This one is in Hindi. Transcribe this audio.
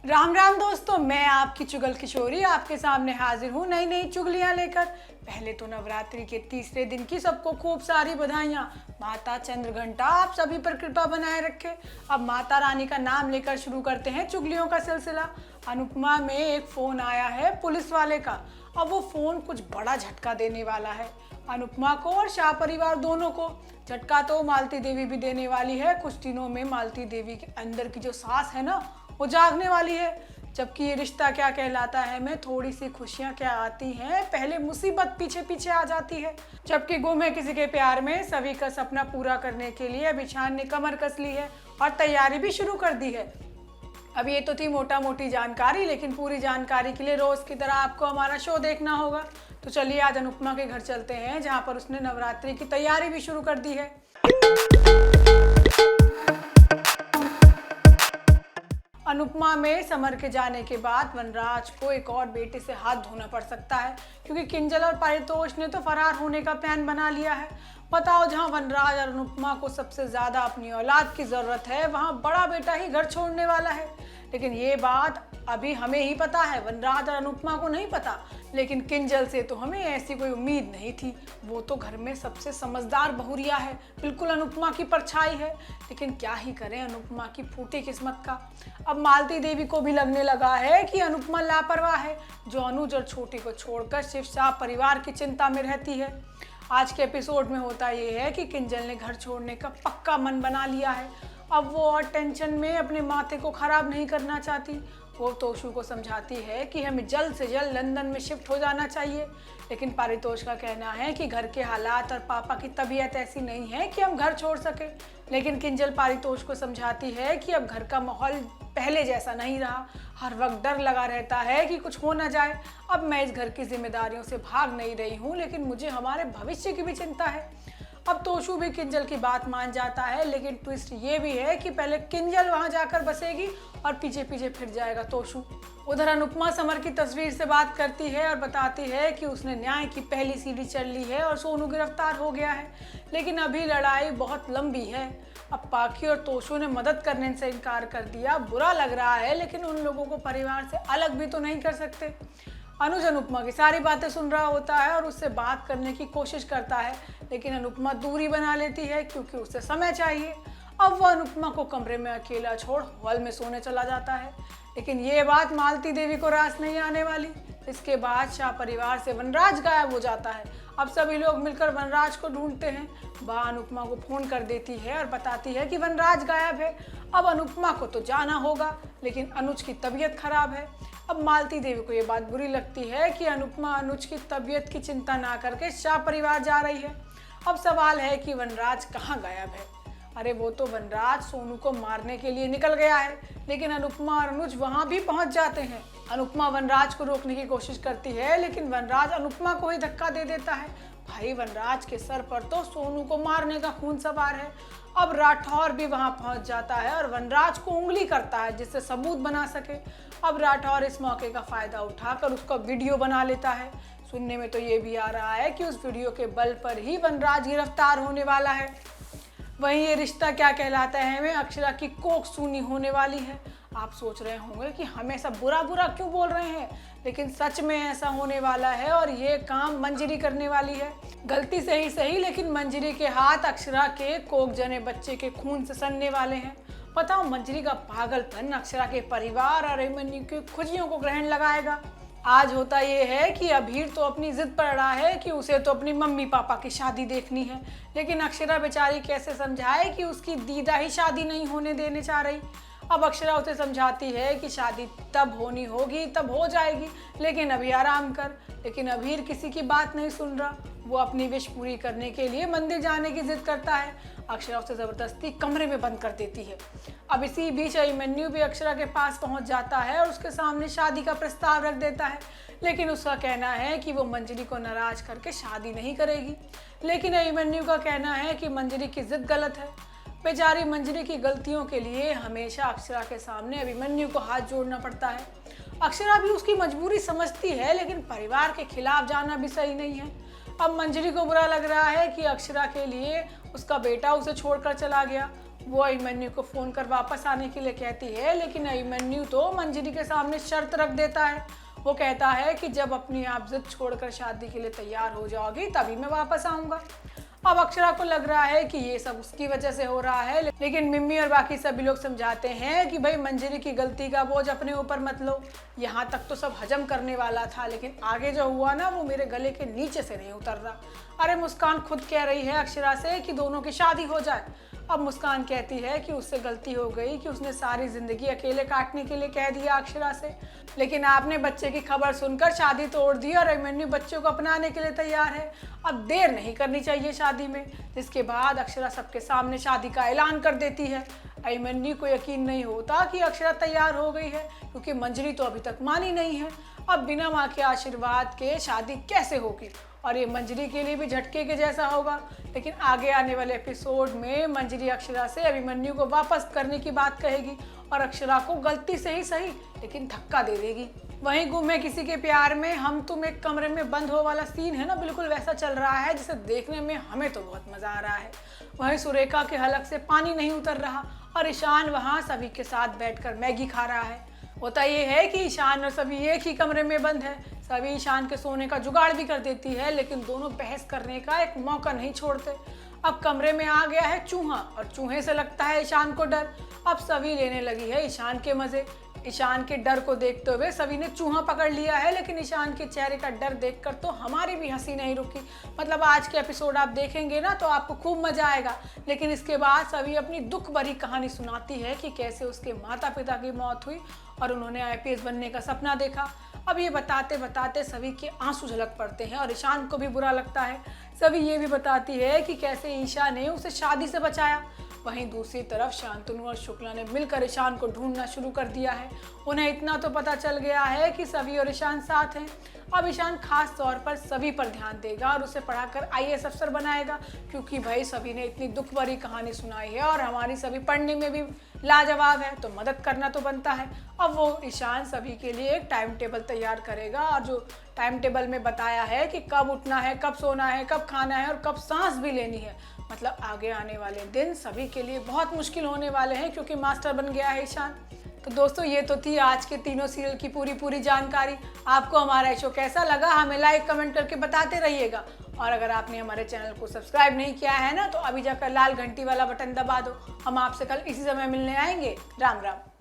राम राम दोस्तों, मैं आपकी चुगल किशोरी आपके सामने हाजिर हूँ नई नई चुगलियाँ लेकर। पहले तो नवरात्रि के तीसरे दिन की सबको खूब सारी बधाइयाँ। माता चंद्रघंटा आप सभी पर कृपा बनाए रखे। अब माता रानी का नाम लेकर शुरू करते हैं चुगलियों का सिलसिला। अनुपमा में एक फ़ोन आया है पुलिस वाले का। अब वो फ़ोन कुछ बड़ा झटका देने वाला है अनुपमा को और शाह परिवार दोनों को। झटका तो मालती देवी भी देने वाली है। कुछ दिनों में मालती देवी के अंदर की जो सास है ना, वो जागने वाली है। जबकि ये रिश्ता क्या कहलाता है में थोड़ी सी खुशियां क्या आती हैं, पहले मुसीबत पीछे पीछे आ जाती है। जबकि गुम है किसी के प्यार में सभी का सपना पूरा करने के लिए अब ईशान ने कमर कस ली है और तैयारी भी शुरू कर दी है। अब ये तो थी मोटा मोटी जानकारी, लेकिन पूरी जानकारी के लिए रोज की तरह आपको हमारा शो देखना होगा। तो चलिए आज अनुपमा के घर चलते हैं, जहाँ पर उसने नवरात्रि की तैयारी भी शुरू कर दी है। अनुपमा में समर के जाने के बाद वनराज को एक और बेटे से हाथ धोना पड़ सकता है, क्योंकि किंजल और पारितोष ने तो फरार होने का प्लान बना लिया है। बताओ, जहां वनराज और अनुपमा को सबसे ज्यादा अपनी औलाद की जरूरत है, वहां बड़ा बेटा ही घर छोड़ने वाला है। लेकिन ये बात अभी हमें ही पता है, वनराज और अनुपमा को नहीं पता। लेकिन किंजल से तो हमें ऐसी कोई उम्मीद नहीं थी। वो तो घर में सबसे समझदार बहुरिया है, बिल्कुल अनुपमा की परछाई है। लेकिन क्या ही करें अनुपमा की फूटी किस्मत का। अब मालती देवी को भी लगने लगा है कि अनुपमा लापरवाह है, जो अनुज और छोटी को छोड़कर शिव शाह परिवार की चिंता में रहती है। आज के एपिसोड में होता ये है कि किंजल ने घर छोड़ने का पक्का मन बना लिया है। अब वो और टेंशन में अपने माथे को खराब नहीं करना चाहती। वो तोशु को समझाती है कि हमें जल्द से जल्द लंदन में शिफ्ट हो जाना चाहिए। लेकिन पारितोष का कहना है कि घर के हालात और पापा की तबीयत ऐसी नहीं है कि हम घर छोड़ सके। लेकिन किंजल पारितोष को समझाती है कि अब घर का माहौल पहले जैसा नहीं रहा। हर वक्त डर लगा रहता है कि कुछ हो ना जाए। अब मैं इस घर की जिम्मेदारियों से भाग नहीं रही हूँ, लेकिन मुझे हमारे भविष्य की भी चिंता है। अब तोशु भी किंजल की बात मान जाता है, लेकिन ट्विस्ट ये भी है कि पहले किंजल वहां जाकर बसेगी और पीछे पीछे फिर जाएगा तोशु। उधर अनुपमा समर की तस्वीर से बात करती है और बताती है कि उसने न्याय की पहली सीढ़ी चढ़ ली है और सोनू गिरफ्तार हो गया है। लेकिन अभी लड़ाई बहुत लंबी है। अब पाखी और तोशु ने मदद करने से इनकार कर दिया। बुरा लग रहा है, लेकिन उन लोगों को परिवार से अलग भी तो नहीं कर सकते। अनुज अनुपमा की सारी बातें सुन रहा होता है और उससे बात करने की कोशिश करता है, लेकिन अनुपमा दूरी बना लेती है क्योंकि उसे समय चाहिए। अब वह अनुपमा को कमरे में अकेला छोड़ हॉल में सोने चला जाता है। लेकिन ये बात मालती देवी को रास नहीं आने वाली। इसके बाद शाह परिवार से वनराज गायब हो जाता है। अब सभी लोग मिलकर वनराज को ढूंढते हैं। वह अनुपमा को फोन कर देती है और बताती है कि वनराज गायब है। अब अनुपमा को तो जाना होगा, लेकिन अनुज की तबीयत खराब है। अब मालती देवी को ये बात बुरी लगती है कि अनुपमा अनुज की तबीयत की चिंता ना करके शाह परिवार जा रही है। अब सवाल है कि वनराज कहाँ गायब है। अरे वो तो वनराज सोनू को मारने के लिए निकल गया है, लेकिन अनुपमा और अनुज वहां भी पहुंच जाते हैं। अनुपमा वनराज को रोकने की कोशिश करती है, लेकिन वनराज अनुपमा को ही धक्का दे देता है। भाई, वनराज के सर पर तो सोनू को मारने का खून सवार है। अब राठौर भी वहां पहुंच जाता है और वनराज को उंगली करता है जिससे सबूत बना सके। अब राठौर इस मौके का फायदा उठाकर उसका वीडियो बना लेता है। सुनने में तो ये भी आ रहा है कि उस वीडियो के बल पर ही वनराज गिरफ्तार होने वाला है। वहीं ये रिश्ता क्या कहलाता है में अक्षरा की कोख सूनी होने वाली है। आप सोच रहे होंगे कि हमेशा बुरा बुरा क्यों बोल रहे हैं, लेकिन सच में ऐसा होने वाला है और ये काम मंजरी करने वाली है। गलती से ही सही, लेकिन मंजरी के हाथ अक्षरा के कोख जने बच्चे के खून से सनने वाले हैं। बताओ, मंजरी का पागलपन अक्षरा के परिवार और अभिमन्यु की खुशियों को ग्रहण लगाएगा। आज होता ये है कि अभीर तो अपनी जिद पर अड़ा है कि उसे तो अपनी मम्मी पापा की शादी देखनी है, लेकिन अक्षरा बेचारी कैसे समझाए कि उसकी दीदा ही शादी नहीं होने देने चाह रही। अब अक्षरा उसे समझाती है कि शादी तब होनी होगी तब हो जाएगी, लेकिन अभी आराम कर। लेकिन अभीर किसी की बात नहीं सुन रहा। वो अपनी विश पूरी करने के लिए मंदिर जाने की जिद करता है। अक्षरा उसे जबरदस्ती कमरे में बंद कर देती है। अब इसी बीच अभिमन्यु भी अक्षरा के पास पहुंच जाता है और उसके सामने शादी का प्रस्ताव रख देता है, लेकिन उसका कहना है कि वो मंजरी को नाराज करके शादी नहीं करेगी। लेकिन अभिमन्यु का कहना है कि मंजरी की जिद गलत है। बेचारी मंजरी की गलतियों के लिए हमेशा अक्षरा के सामने अभिमन्यु को हाथ जोड़ना पड़ता है। अक्षरा भी उसकी मजबूरी समझती है, लेकिन परिवार के खिलाफ जाना भी सही नहीं है। अब मंजरी को बुरा लग रहा है कि अक्षरा के लिए उसका बेटा उसे छोड़कर चला गया। वो अभिमन्यु को फ़ोन कर वापस आने के लिए कहती है, लेकिन अभिमन्यु तो मंजरी के सामने शर्त रख देता है। वो कहता है कि जब अपनी आप जिद छोड़कर शादी के लिए तैयार हो जाओगी तभी मैं वापस आऊँगा। अब अक्षरा को लग रहा है कि ये सब उसकी वजह से हो रहा है, लेकिन मिम्मी और बाकी सभी लोग समझाते हैं कि भाई मंजरी की गलती का बोझ अपने ऊपर मत लो। यहाँ तक तो सब हजम करने वाला था, लेकिन आगे जो हुआ ना वो मेरे गले के नीचे से नहीं उतर रहा। अरे मुस्कान खुद कह रही है अक्षरा से कि दोनों की शादी हो जाए। अब मुस्कान कहती है कि उससे गलती हो गई कि उसने सारी जिंदगी अकेले काटने के लिए कह दिया अक्षरा से, लेकिन आपने बच्चे की खबर सुनकर शादी तोड़ दी और अभिमन्यु बच्चों को अपनाने के लिए तैयार है। अब देर नहीं करनी चाहिए शादी में। जिसके बाद अक्षरा सबके सामने शादी का ऐलान कर देती है। अभिमन्यु को यकीन नहीं होता कि अक्षरा तैयार हो गई है, क्योंकि मंजरी तो अभी तक मानी नहीं है। अब बिना माँ के आशीर्वाद के शादी कैसे होगी, और ये मंजरी के लिए भी झटके के जैसा होगा। लेकिन आगे आने वाले एपिसोड में मंजरी अक्षरा से अभिमन्यु को वापस करने की बात कहेगी और अक्षरा को गलती से ही सही लेकिन धक्का दे देगी। वहीं गुम है किसी के प्यार में हम तुम एक कमरे में बंद हो वाला सीन है ना, बिल्कुल वैसा चल रहा है जिसे देखने में हमें तो बहुत मजा आ रहा है। वहीं सुरेखा के हलक से पानी नहीं उतर रहा और ईशान वहाँ सभी के साथ बैठकर मैगी खा रहा है। होता ये है कि ईशान और सभी एक ही कमरे में बंद है। सभी ईशान के सोने का जुगाड़ भी कर देती है, लेकिन दोनों बहस करने का एक मौका नहीं छोड़ते। अब कमरे में आ गया है चूहा और चूहे से लगता है ईशान को डर। अब सभी लेने लगी है ईशान के मजे। ईशान के डर को देखते हुए सभी ने चूहा पकड़ लिया है, लेकिन ईशान के चेहरे का डर देखकर तो हमारी भी हंसी नहीं रुकी। मतलब आज के एपिसोड आप देखेंगे ना तो आपको खूब मजा आएगा। लेकिन इसके बाद सभी अपनी दुख भरी कहानी सुनाती है कि कैसे उसके माता पिता की मौत हुई और उन्होंने आईपीएस बनने का सपना देखा। अब ये बताते बताते सभी के आंसू झलक पड़ते हैं और ईशान को भी बुरा लगता है। सभी ये भी बताती है कि कैसे ईशा ने उसे शादी से बचाया। वहीं दूसरी तरफ शांतनु और शुक्ला ने मिलकर ईशान को ढूंढना शुरू कर दिया है। उन्हें इतना तो पता चल गया है कि सभी और ईशान साथ हैं। अब ईशान खास तौर पर सभी पर ध्यान देगा और उसे पढ़ाकर आईएएस अफसर बनाएगा, क्योंकि भाई सभी ने इतनी दुख भरी कहानी सुनाई है और हमारी सभी पढ़ने में भी लाजवाब है, तो मदद करना तो बनता है। अब वो ईशान सभी के लिए एक टाइम टेबल तैयार करेगा और जो टाइम टेबल में बताया है कि कब उठना है, कब सोना है, कब खाना है और कब सांस भी लेनी है। मतलब आगे आने वाले दिन सभी के लिए बहुत मुश्किल होने वाले हैं, क्योंकि मास्टर बन गया है ईशान। तो दोस्तों ये तो थी आज के तीनों सीरियल की पूरी जानकारी। आपको हमारा शो कैसा लगा हमें लाइक कमेंट करके बताते रहिएगा। और अगर आपने हमारे चैनल को सब्सक्राइब नहीं किया है ना तो अभी जाकर लाल घंटी वाला बटन दबा दो। हम आपसे कल इसी समय मिलने आएंगे। राम राम।